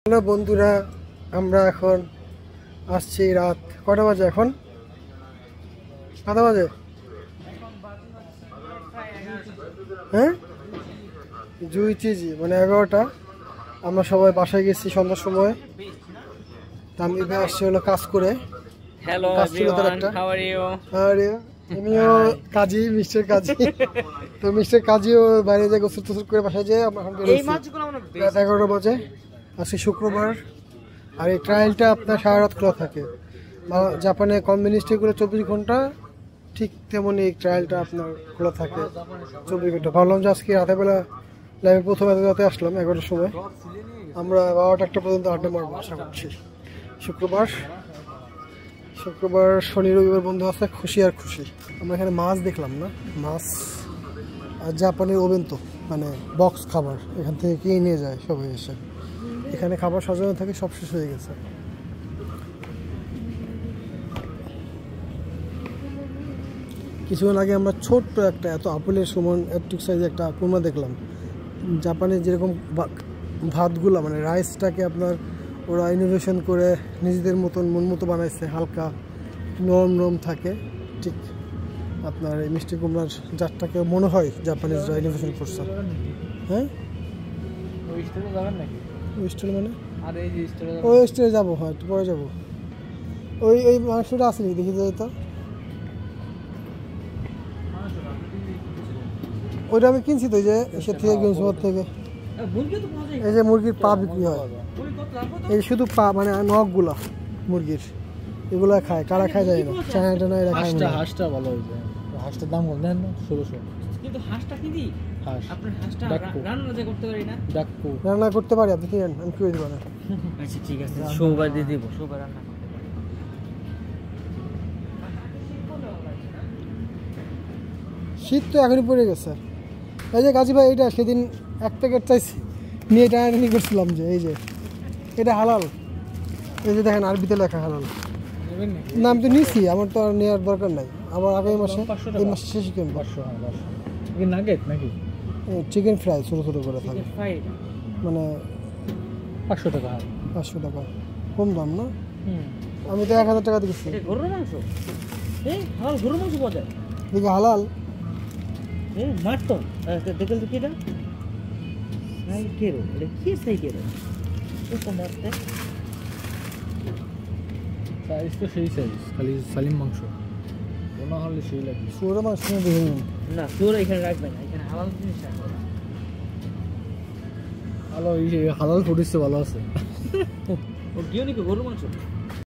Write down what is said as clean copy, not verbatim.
Hello বন্ধুরা, আমরা এখন আসছি রাত কটা বাজে? এখন কটা বাজে? হ্যাঁ, জুই চিজি মানে 11টা। আমরা সবাই বাসায় গেছি সন্ধ্যার সময়। তানভীর ভাই আসছে হলো কাজ করে। Hello everyone, how are you? ইনিও কাজী, মিস্টার কাজী। তো মিস্টার কাজীও বাইরে যায় গোসল টোসল করে বাসায় যায়। আমরা এখন এই মাছগুলো আমরা রাত 11টা বাজে। আজকে শুক্রবার, আর এই ট্রায়ালটা আপনার সারা রাত খোলা থাকে। জাপানে কমিউনিস্টগুলো 24 ঘন্টা, ঠিক তেমনি এই ট্রায়ালটা আপনার খোলা থাকে 24 ঘন্টা। ভাবলাম যে আজকে রাতেরবেলা লাইভে প্রথম এত রাতে আসলাম 11টার সময়। আমরা 12টা পর্যন্ত আড্ডা মারবো আশা করছি। শুক্রবার শনি রবিবার বন্ধু আছে, খুশি আর খুশি। আমরা এখানে মাছ দেখলাম না, মাছ আর জাপানের ওভেন তো মানে বক্স খাবার এখান থেকে কিনে নিয়ে যায় সবাই এসে। এখানে খাবার সাজানো থাকে, সব শেষ হয়ে গেছে। কিছুক্ষণ আগে আমরা ছোট্ট একটা এত আপেলের সমান একটু সাইজে একটা কুরমা দেখলাম। জাপানে যেরকম ভাতগুলো মানে রাইসটাকে আপনার ওরা ইনোভেশন করে নিজেদের মতন মন মতো বানাইছে, হালকা নরম নরম থাকে। ঠিক আপনার এই মিষ্টি কুমড়ার জাতটাকে মনে হয় জাপানিজরা ইনোভেশন করছে। হ্যাঁ, ওই স্টোরে মানে ওই স্টোরে যাবো, হ্যাঁ একটু পরে যাবো। ওই মাংসটা আসেনি, দেখি যাই তো। ওইটা আমি কিনছি তো, যে এসে থেকে গেমসমোর থেকে। এই যে মুরগির পা বিক্রি হয়, এই শুধু পা মানে নখগুলা মুরগির, এগুলা খায়। কারা খায় যায় না, চায়না টানা এরা খায় না। হাঁসটা ভালো হয়েছে, হাঁসটার দাম কত নেন? 1600। কিন্তু হাঁসটা কি দি? হাঁস আপনার হাঁসটা রান্না যে করতে পারি না? ডাক্কু রান্না করতে পারি, আপনি কিনেন, আমি করে দিব না। আচ্ছা ঠিক আছে, শোবার দিয়ে দেবো, শোবার রান্না করতে পারি। শীত তো এখনই পড়ে গেছে। এই যে গাজী ভাই, এটা সেদিন 1 প্যাকেট চাইছি, নিয়ে টানাটানি করছিলাম যে এই যে এটা হালাল। এই যে দেখেন আরবিতে লেখা হালাল। না আমি তো নিছি, আমার তো আর নেওয়ার দরকার নাই। আবার আগামী মাসে, এই মাসে শেষে কিনবো। 500 নাগেট নাকি চিকেন ফ্রাই ছোটো ছোটো করে থাকে, মানে 500 টাকা। 500 টাকা কম দাম না? আমি তো 1000 টাকা দিচ্ছি। গরুর মাংস, হালাল গরুর মাংস পাওয়া যায় দেখি হালাল। মার তো দেখল তো কিটা সাই কেরো, এটা কি সাই কেরো? এটা মারতে সাইজ তো সেই সাইজ, খালি সালিম মাংস ওনা হলে সেই লাগে। সুরের মাংস দেখে নিন না, সুর এখানে রাখবেন না, এখানে হালাল জিনিস রাখবেন। ভালো, এই হালাল ফুড ভালো আছে। ও গিয়ে নিবে গরুর মাংস।